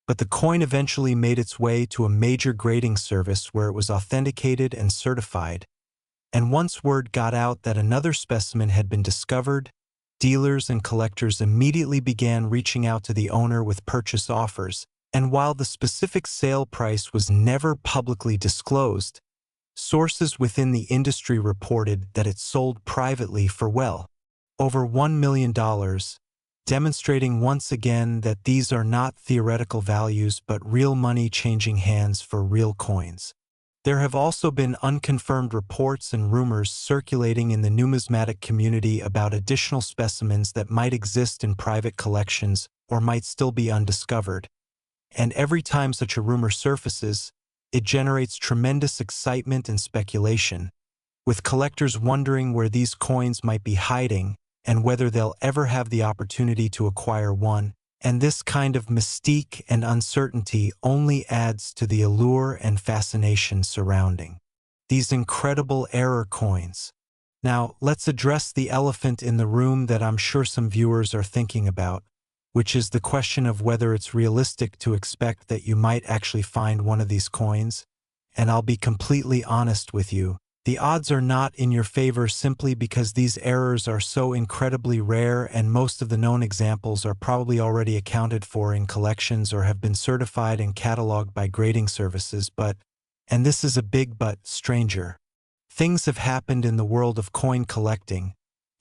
But the coin eventually made its way to a major grading service where it was authenticated and certified. And once word got out that another specimen had been discovered, dealers and collectors immediately began reaching out to the owner with purchase offers, and while the specific sale price was never publicly disclosed, sources within the industry reported that it sold privately for well over $1 million, demonstrating once again that these are not theoretical values but real money changing hands for real coins. There have also been unconfirmed reports and rumors circulating in the numismatic community about additional specimens that might exist in private collections or might still be undiscovered. And every time such a rumor surfaces, it generates tremendous excitement and speculation, with collectors wondering where these coins might be hiding and whether they'll ever have the opportunity to acquire one. And this kind of mystique and uncertainty only adds to the allure and fascination surrounding these incredible error coins. Now, let's address the elephant in the room that I'm sure some viewers are thinking about. which is the question of whether it's realistic to expect that you might actually find one of these coins. And I'll be completely honest with you, the odds are not in your favor simply because these errors are so incredibly rare and most of the known examples are probably already accounted for in collections or have been certified and cataloged by grading services. But, and this is a big but, stranger, things have happened in the world of coin collecting,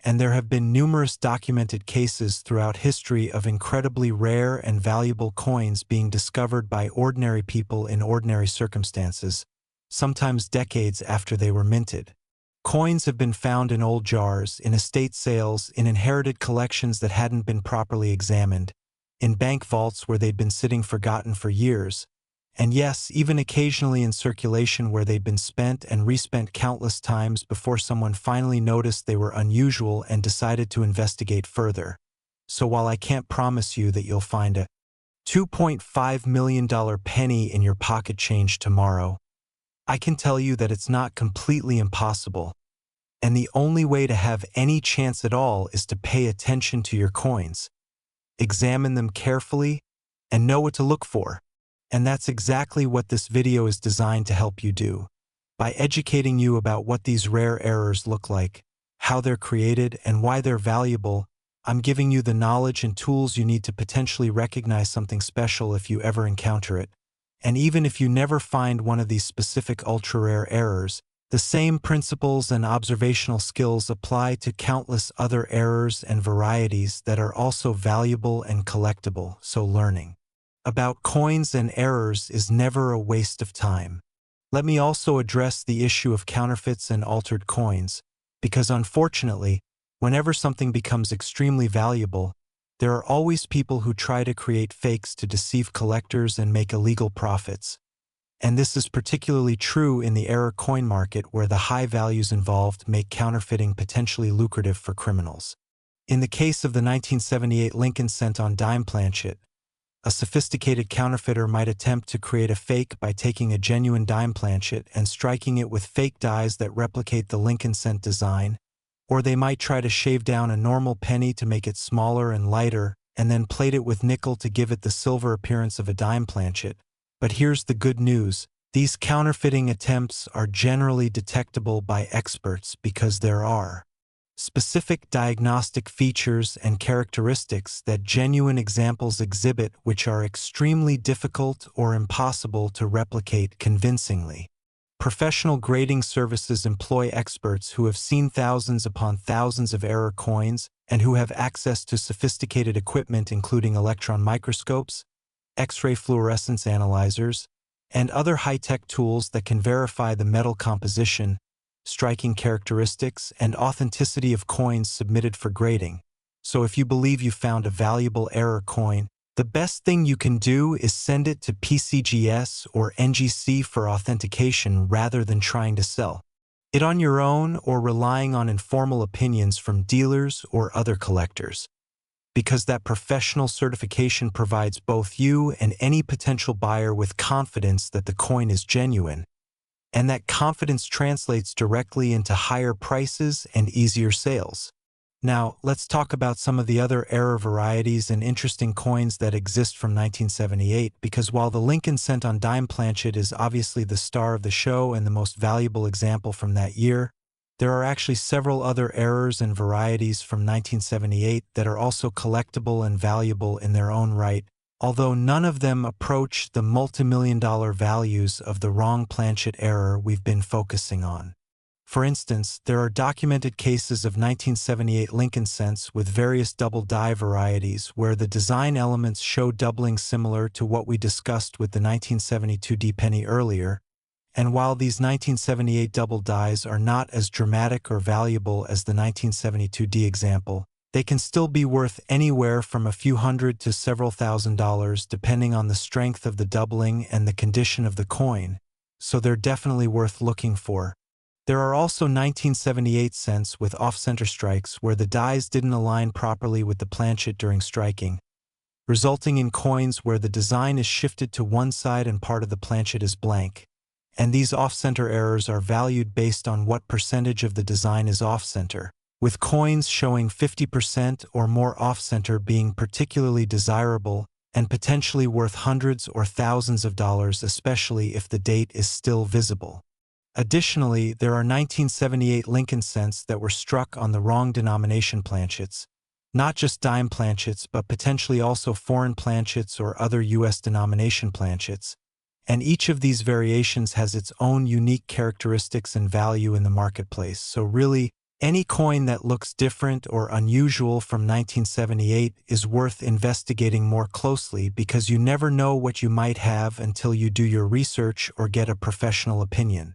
and there have been numerous documented cases throughout history of incredibly rare and valuable coins being discovered by ordinary people in ordinary circumstances, sometimes decades after they were minted. Coins have been found in old jars, in estate sales, in inherited collections that hadn't been properly examined, in bank vaults where they'd been sitting forgotten for years, and yes, even occasionally in circulation where they'd been spent and respent countless times before someone finally noticed they were unusual and decided to investigate further. So while I can't promise you that you'll find a $2.5 million penny in your pocket change tomorrow, I can tell you that it's not completely impossible, and the only way to have any chance at all is to pay attention to your coins, examine them carefully, and know what to look for. And that's exactly what this video is designed to help you do. By educating you about what these rare errors look like, how they're created, and why they're valuable, I'm giving you the knowledge and tools you need to potentially recognize something special if you ever encounter it. And even if you never find one of these specific ultra-rare errors, the same principles and observational skills apply to countless other errors and varieties that are also valuable and collectible, so learning about coins and errors is never a waste of time. Let me also address the issue of counterfeits and altered coins, because unfortunately, whenever something becomes extremely valuable, there are always people who try to create fakes to deceive collectors and make illegal profits. And this is particularly true in the error coin market where the high values involved make counterfeiting potentially lucrative for criminals. In the case of the 1978 Lincoln cent on dime planchet, a sophisticated counterfeiter might attempt to create a fake by taking a genuine dime planchet and striking it with fake dies that replicate the Lincoln cent design, or they might try to shave down a normal penny to make it smaller and lighter, and then plate it with nickel to give it the silver appearance of a dime planchet. But here's the good news. These counterfeiting attempts are generally detectable by experts because there are specific diagnostic features and characteristics that genuine examples exhibit which are extremely difficult or impossible to replicate convincingly. Professional grading services employ experts who have seen thousands upon thousands of error coins and who have access to sophisticated equipment including electron microscopes, X-ray fluorescence analyzers, and other high-tech tools that can verify the metal composition, striking characteristics, and authenticity of coins submitted for grading. So if you believe you found a valuable error coin, the best thing you can do is send it to PCGS or NGC for authentication rather than trying to sell it on your own or relying on informal opinions from dealers or other collectors. Because that professional certification provides both you and any potential buyer with confidence that the coin is genuine, and that confidence translates directly into higher prices and easier sales. Now, let's talk about some of the other error varieties and interesting coins that exist from 1978, because while the Lincoln cent on dime planchet is obviously the star of the show and the most valuable example from that year, there are actually several other errors and varieties from 1978 that are also collectible and valuable in their own right, although none of them approach the multimillion-dollar values of the wrong planchet error we've been focusing on. For instance, there are documented cases of 1978 Lincoln cents with various double die varieties where the design elements show doubling similar to what we discussed with the 1972 D penny earlier, and while these 1978 double dies are not as dramatic or valuable as the 1972 D example, they can still be worth anywhere from a few hundred to several $1,000s depending on the strength of the doubling and the condition of the coin, so they're definitely worth looking for. There are also 1978 cents with off-center strikes where the dies didn't align properly with the planchet during striking, resulting in coins where the design is shifted to one side and part of the planchet is blank. And these off-center errors are valued based on what percentage of the design is off-center. with coins showing 50% or more off-center being particularly desirable and potentially worth hundreds or thousands of dollars, especially if the date is still visible. Additionally, there are 1978 Lincoln cents that were struck on the wrong denomination planchets, not just dime planchets but potentially also foreign planchets or other U.S. denomination planchets, and each of these variations has its own unique characteristics and value in the marketplace. So really, any coin that looks different or unusual from 1978 is worth investigating more closely, because you never know what you might have until you do your research or get a professional opinion.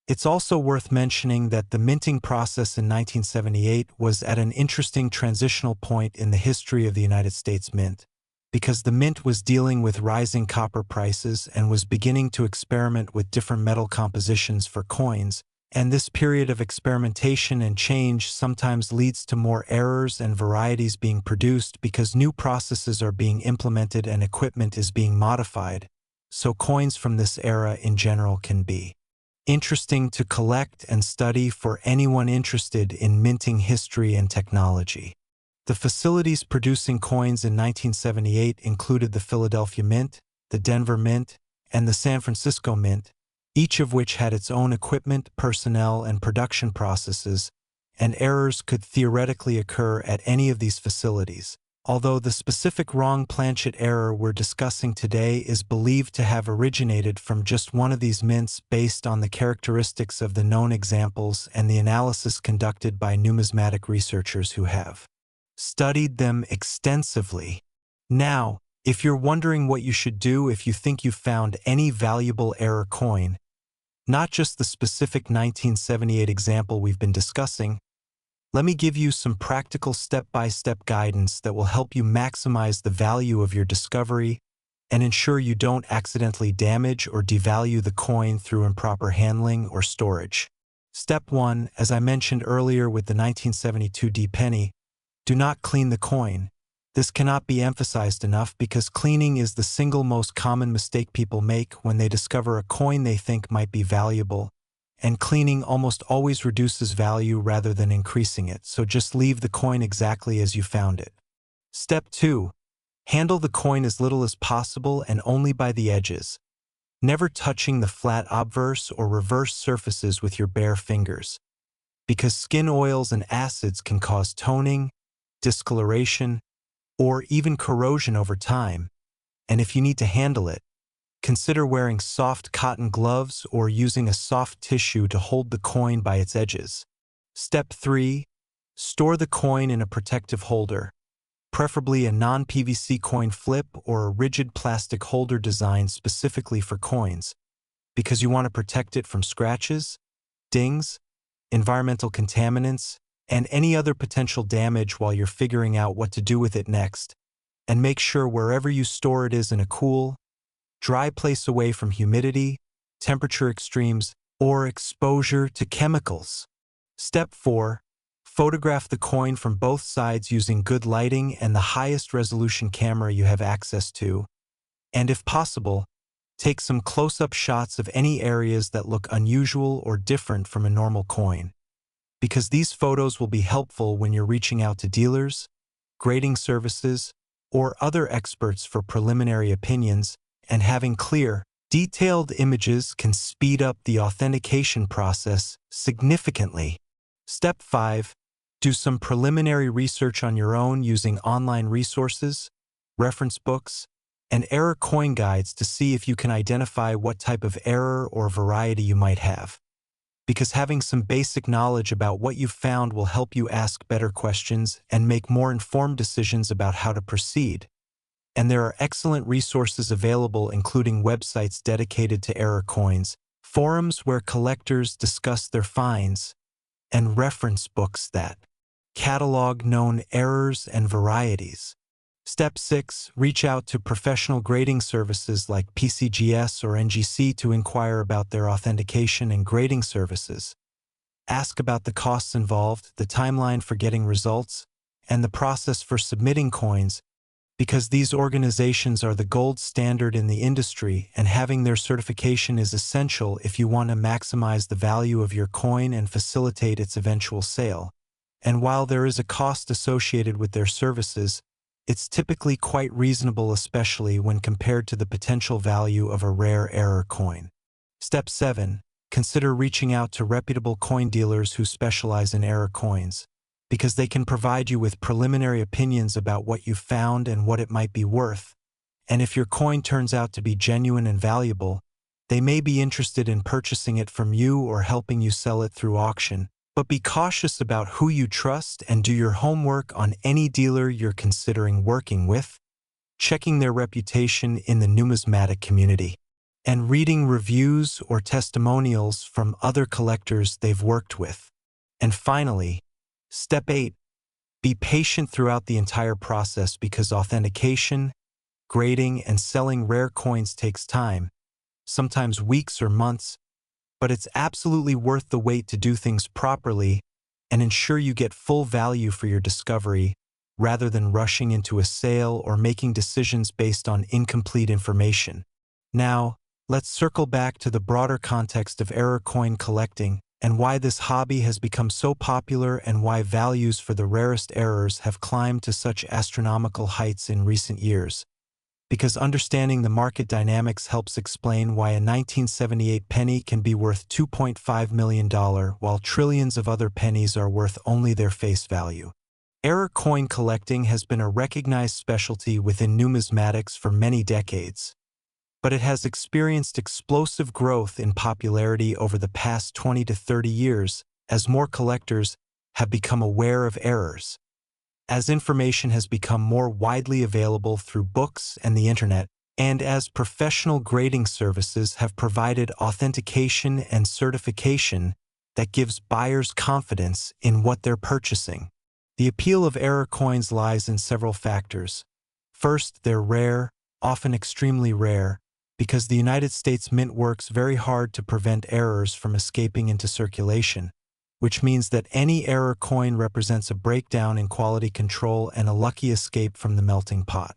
It's also worth mentioning that the minting process in 1978 was at an interesting transitional point in the history of the United States Mint, because the mint was dealing with rising copper prices and was beginning to experiment with different metal compositions for coins, and this period of experimentation and change sometimes leads to more errors and varieties being produced because new processes are being implemented and equipment is being modified, so coins from this era in general can be interesting to collect and study for anyone interested in minting history and technology. The facilities producing coins in 1978 included the Philadelphia Mint, the Denver Mint, and the San Francisco Mint, each of which had its own equipment, personnel, and production processes, and errors could theoretically occur at any of these facilities. Although the specific wrong planchet error we're discussing today is believed to have originated from just one of these mints based on the characteristics of the known examples and the analysis conducted by numismatic researchers who have studied them extensively. Now, if you're wondering what you should do if you think you've found any valuable error coin, not just the specific 1978 example we've been discussing, let me give you some practical step-by-step guidance that will help you maximize the value of your discovery and ensure you don't accidentally damage or devalue the coin through improper handling or storage. Step 1, as I mentioned earlier with the 1972 D penny, do not clean the coin. This cannot be emphasized enough because cleaning is the single most common mistake people make when they discover a coin they think might be valuable, and cleaning almost always reduces value rather than increasing it, so just leave the coin exactly as you found it. Step 2. Handle the coin as little as possible and only by the edges, never touching the flat obverse or reverse surfaces with your bare fingers, because skin oils and acids can cause toning, discoloration, or even corrosion over time, and if you need to handle it, consider wearing soft cotton gloves or using a soft tissue to hold the coin by its edges. Step 3. Store the coin in a protective holder, preferably a non-PVC coin flip or a rigid plastic holder designed specifically for coins, because you want to protect it from scratches, dings, environmental contaminants, and any other potential damage while you're figuring out what to do with it next. And make sure wherever you store it is in a cool, dry place away from humidity, temperature extremes, or exposure to chemicals. Step 4. Photograph the coin from both sides using good lighting and the highest resolution camera you have access to, and if possible, take some close-up shots of any areas that look unusual or different from a normal coin, because these photos will be helpful when you're reaching out to dealers, grading services, or other experts for preliminary opinions, and having clear, detailed images can speed up the authentication process significantly. Step 5. Do some preliminary research on your own using online resources, reference books, and error coin guides to see if you can identify what type of error or variety you might have, because having some basic knowledge about what you've found will help you ask better questions and make more informed decisions about how to proceed. And there are excellent resources available, including websites dedicated to error coins, forums where collectors discuss their finds, and reference books that catalog known errors and varieties. Step 6. Reach out to professional grading services like PCGS or NGC to inquire about their authentication and grading services. Ask about the costs involved, the timeline for getting results, and the process for submitting coins, because these organizations are the gold standard in the industry, and having their certification is essential if you want to maximize the value of your coin and facilitate its eventual sale. And while there is a cost associated with their services, it's typically quite reasonable, especially when compared to the potential value of a rare error coin. Step 7. Consider reaching out to reputable coin dealers who specialize in error coins, because they can provide you with preliminary opinions about what you found and what it might be worth. And if your coin turns out to be genuine and valuable, they may be interested in purchasing it from you or helping you sell it through auction. But be cautious about who you trust and do your homework on any dealer you're considering working with, checking their reputation in the numismatic community, and reading reviews or testimonials from other collectors they've worked with. And finally, Step 8. Be patient throughout the entire process, because authentication, grading, and selling rare coins takes time, sometimes weeks or months, but it's absolutely worth the wait to do things properly and ensure you get full value for your discovery, rather than rushing into a sale or making decisions based on incomplete information. Now, let's circle back to the broader context of error coin collecting and why this hobby has become so popular and why values for the rarest errors have climbed to such astronomical heights in recent years. Because understanding the market dynamics helps explain why a 1978 penny can be worth $2.5 million, while trillions of other pennies are worth only their face value. Error coin collecting has been a recognized specialty within numismatics for many decades, but it has experienced explosive growth in popularity over the past 20 to 30 years as more collectors have become aware of errors. As information has become more widely available through books and the internet, and as professional grading services have provided authentication and certification that gives buyers confidence in what they're purchasing. The appeal of error coins lies in several factors. First, they're rare, often extremely rare, because the United States Mint works very hard to prevent errors from escaping into circulation, which means that any error coin represents a breakdown in quality control and a lucky escape from the melting pot.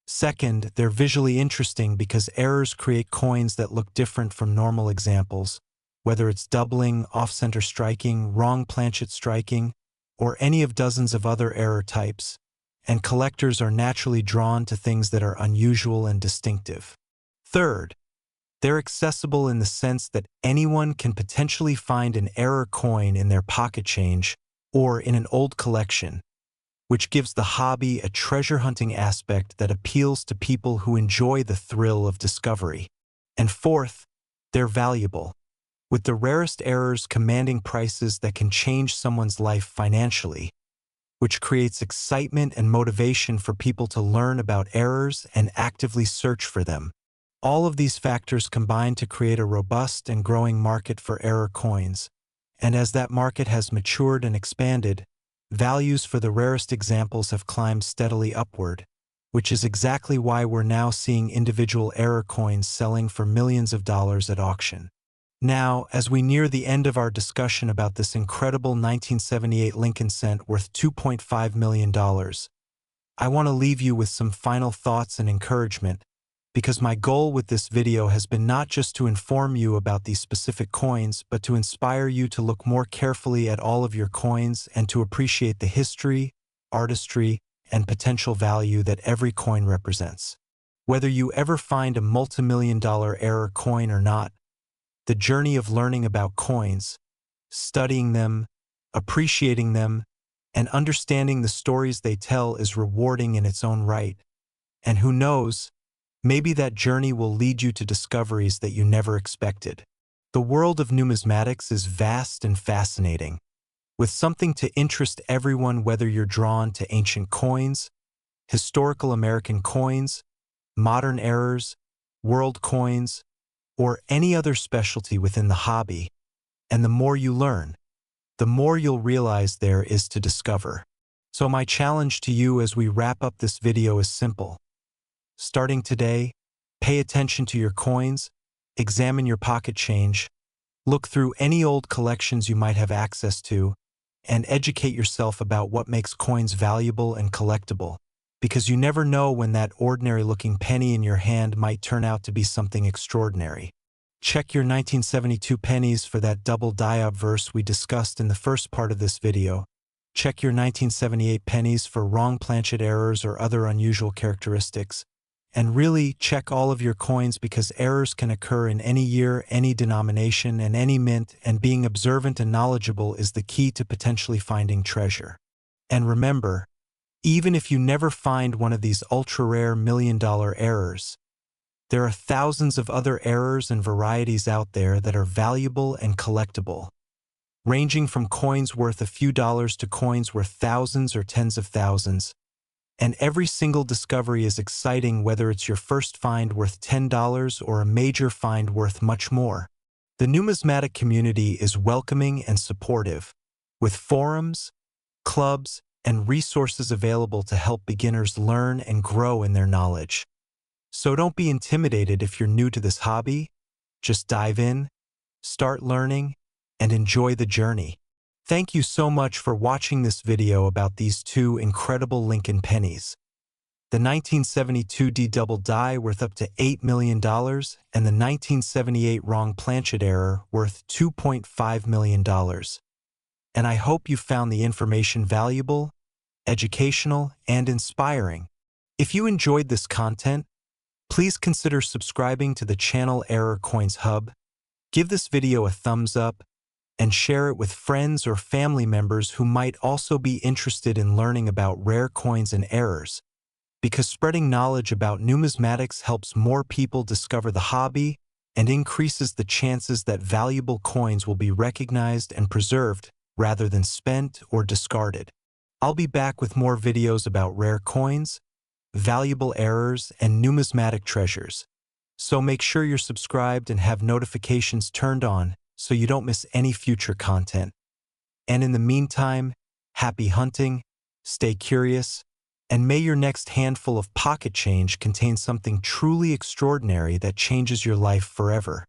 Second, they're visually interesting because errors create coins that look different from normal examples, whether it's doubling, off-center striking, wrong planchet striking, or any of dozens of other error types, and collectors are naturally drawn to things that are unusual and distinctive. Third, they're accessible in the sense that anyone can potentially find an error coin in their pocket change or in an old collection, which gives the hobby a treasure hunting aspect that appeals to people who enjoy the thrill of discovery. And fourth, they're valuable, with the rarest errors commanding prices that can change someone's life financially, which creates excitement and motivation for people to learn about errors and actively search for them. All of these factors combine to create a robust and growing market for error coins, and as that market has matured and expanded, values for the rarest examples have climbed steadily upward, which is exactly why we're now seeing individual error coins selling for millions of dollars at auction. Now, as we near the end of our discussion about this incredible 1978 Lincoln cent worth $2.5 million, I want to leave you with some final thoughts and encouragement, because my goal with this video has been not just to inform you about these specific coins, but to inspire you to look more carefully at all of your coins and to appreciate the history, artistry, and potential value that every coin represents. Whether you ever find a multi-million-dollar error coin or not, the journey of learning about coins, studying them, appreciating them, and understanding the stories they tell is rewarding in its own right. And who knows, maybe that journey will lead you to discoveries that you never expected. The world of numismatics is vast and fascinating, with something to interest everyone, whether you're drawn to ancient coins, historical American coins, modern errors, world coins, or any other specialty within the hobby. And the more you learn, the more you'll realize there is to discover. So my challenge to you as we wrap up this video is simple. Starting today, pay attention to your coins, examine your pocket change, look through any old collections you might have access to, and educate yourself about what makes coins valuable and collectible, because you never know when that ordinary-looking penny in your hand might turn out to be something extraordinary. Check your 1972 pennies for that double die obverse we discussed in the first part of this video, Check your 1978 pennies for wrong planchet errors or other unusual characteristics. And really, check all of your coins because errors can occur in any year, any denomination, and any mint, and being observant and knowledgeable is the key to potentially finding treasure. And remember, even if you never find one of these ultra-rare million-dollar errors, there are thousands of other errors and varieties out there that are valuable and collectible, ranging from coins worth a few dollars to coins worth thousands or tens of thousands. And every single discovery is exciting, whether it's your first find worth $10 or a major find worth much more. The numismatic community is welcoming and supportive, with forums, clubs, and resources available to help beginners learn and grow in their knowledge. So don't be intimidated if you're new to this hobby. Just dive in, start learning, and enjoy the journey. Thank you so much for watching this video about these two incredible Lincoln pennies. The 1972 D double die worth up to $8 million and the 1978 wrong planchet error worth $2.5 million. And I hope you found the information valuable, educational, and inspiring. If you enjoyed this content, please consider subscribing to the channel Error Coins Hub, give this video a thumbs up, and share it with friends or family members who might also be interested in learning about rare coins and errors, because spreading knowledge about numismatics helps more people discover the hobby and increases the chances that valuable coins will be recognized and preserved rather than spent or discarded. I'll be back with more videos about rare coins, valuable errors, and numismatic treasures. So make sure you're subscribed and have notifications turned on so you don't miss any future content. And in the meantime, happy hunting, stay curious, and may your next handful of pocket change contain something truly extraordinary that changes your life forever.